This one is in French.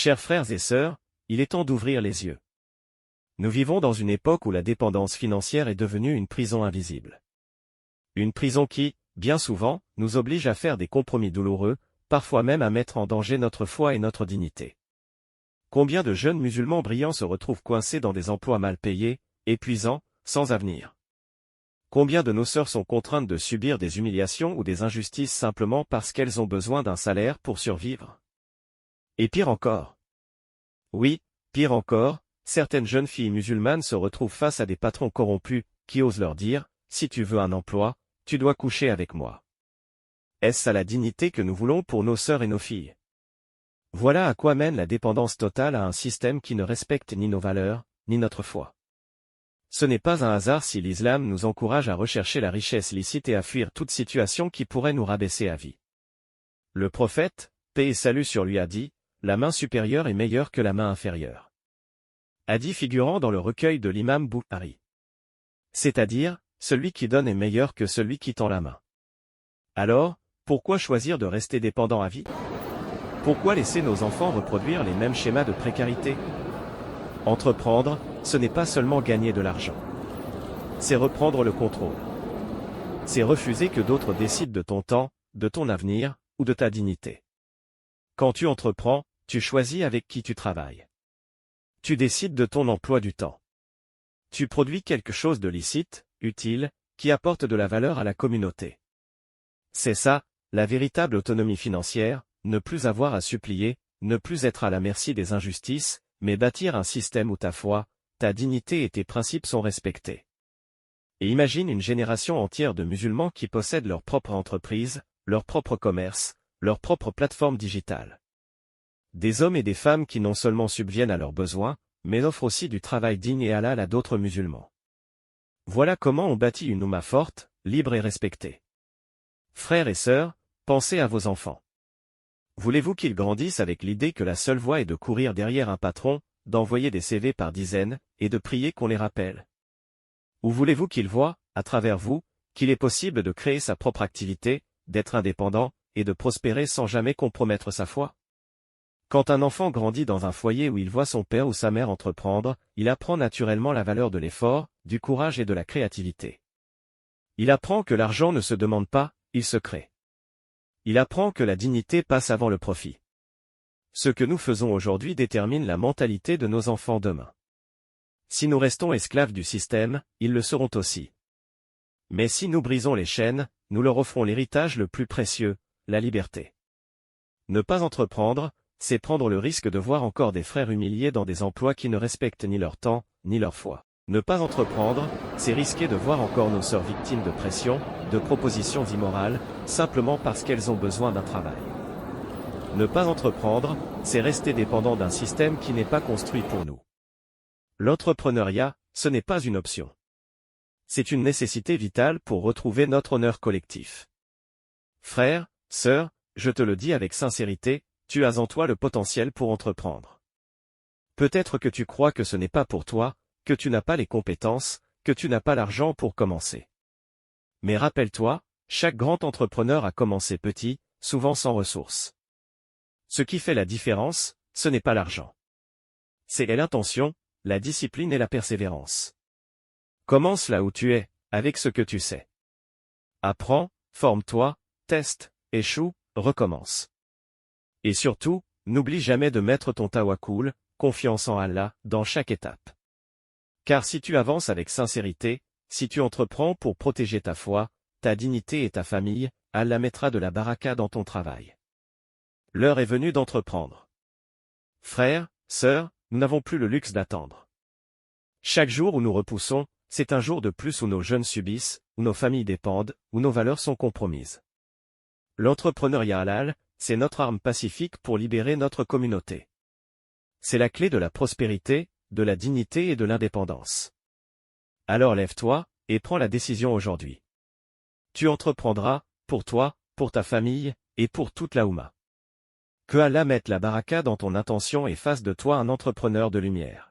Chers frères et sœurs, il est temps d'ouvrir les yeux. Nous vivons dans une époque où la dépendance financière est devenue une prison invisible. Une prison qui, bien souvent, nous oblige à faire des compromis douloureux, parfois même à mettre en danger notre foi et notre dignité. Combien de jeunes musulmans brillants se retrouvent coincés dans des emplois mal payés, épuisants, sans avenir? Combien de nos sœurs sont contraintes de subir des humiliations ou des injustices simplement parce qu'elles ont besoin d'un salaire pour survivre? Et pire encore. Oui, pire encore, certaines jeunes filles musulmanes se retrouvent face à des patrons corrompus, qui osent leur dire, si tu veux un emploi, tu dois coucher avec moi. Est-ce à la dignité que nous voulons pour nos sœurs et nos filles? Voilà à quoi mène la dépendance totale à un système qui ne respecte ni nos valeurs, ni notre foi. Ce n'est pas un hasard si l'islam nous encourage à rechercher la richesse licite et à fuir toute situation qui pourrait nous rabaisser à vie. Le prophète, paix et salut sur lui, a dit, la main supérieure est meilleure que la main inférieure. Hadith figurant dans le recueil de l'imam Bukhari. C'est-à-dire, celui qui donne est meilleur que celui qui tend la main. Alors, pourquoi choisir de rester dépendant à vie? Pourquoi laisser nos enfants reproduire les mêmes schémas de précarité? Entreprendre, ce n'est pas seulement gagner de l'argent. C'est reprendre le contrôle. C'est refuser que d'autres décident de ton temps, de ton avenir, ou de ta dignité. Quand tu entreprends, tu choisis avec qui tu travailles. Tu décides de ton emploi du temps. Tu produis quelque chose de licite, utile, qui apporte de la valeur à la communauté. C'est ça, la véritable autonomie financière, ne plus avoir à supplier, ne plus être à la merci des injustices, mais bâtir un système où ta foi, ta dignité et tes principes sont respectés. Et imagine une génération entière de musulmans qui possèdent leur propre entreprise, leur propre commerce, leur propre plateforme digitale. Des hommes et des femmes qui non seulement subviennent à leurs besoins, mais offrent aussi du travail digne et halal à d'autres musulmans. Voilà comment on bâtit une oumma forte, libre et respectée. Frères et sœurs, pensez à vos enfants. Voulez-vous qu'ils grandissent avec l'idée que la seule voie est de courir derrière un patron, d'envoyer des CV par dizaines, et de prier qu'on les rappelle? Ou voulez-vous qu'ils voient, à travers vous, qu'il est possible de créer sa propre activité, d'être indépendant, et de prospérer sans jamais compromettre sa foi? Quand un enfant grandit dans un foyer où il voit son père ou sa mère entreprendre, il apprend naturellement la valeur de l'effort, du courage et de la créativité. Il apprend que l'argent ne se demande pas, il se crée. Il apprend que la dignité passe avant le profit. Ce que nous faisons aujourd'hui détermine la mentalité de nos enfants demain. Si nous restons esclaves du système, ils le seront aussi. Mais si nous brisons les chaînes, nous leur offrons l'héritage le plus précieux, la liberté. Ne pas entreprendre, c'est prendre le risque de voir encore des frères humiliés dans des emplois qui ne respectent ni leur temps, ni leur foi. Ne pas entreprendre, c'est risquer de voir encore nos sœurs victimes de pression, de propositions immorales, simplement parce qu'elles ont besoin d'un travail. Ne pas entreprendre, c'est rester dépendant d'un système qui n'est pas construit pour nous. L'entrepreneuriat, ce n'est pas une option. C'est une nécessité vitale pour retrouver notre honneur collectif. Frère, sœur, je te le dis avec sincérité, tu as en toi le potentiel pour entreprendre. Peut-être que tu crois que ce n'est pas pour toi, que tu n'as pas les compétences, que tu n'as pas l'argent pour commencer. Mais rappelle-toi, chaque grand entrepreneur a commencé petit, souvent sans ressources. Ce qui fait la différence, ce n'est pas l'argent. C'est l'intention, la discipline et la persévérance. Commence là où tu es, avec ce que tu sais. Apprends, forme-toi, teste, échoue, recommence. Et surtout, n'oublie jamais de mettre ton tawakkul, confiance en Allah, dans chaque étape. Car si tu avances avec sincérité, si tu entreprends pour protéger ta foi, ta dignité et ta famille, Allah mettra de la baraka dans ton travail. L'heure est venue d'entreprendre. Frères, sœurs, nous n'avons plus le luxe d'attendre. Chaque jour où nous repoussons, c'est un jour de plus où nos jeunes subissent, où nos familles dépendent, où nos valeurs sont compromises. L'entrepreneuriat halal, c'est notre arme pacifique pour libérer notre communauté. C'est la clé de la prospérité, de la dignité et de l'indépendance. Alors lève-toi, et prends la décision aujourd'hui. Tu entreprendras, pour toi, pour ta famille, et pour toute la Oumma. Que Allah mette la baraka dans ton intention et fasse de toi un entrepreneur de lumière.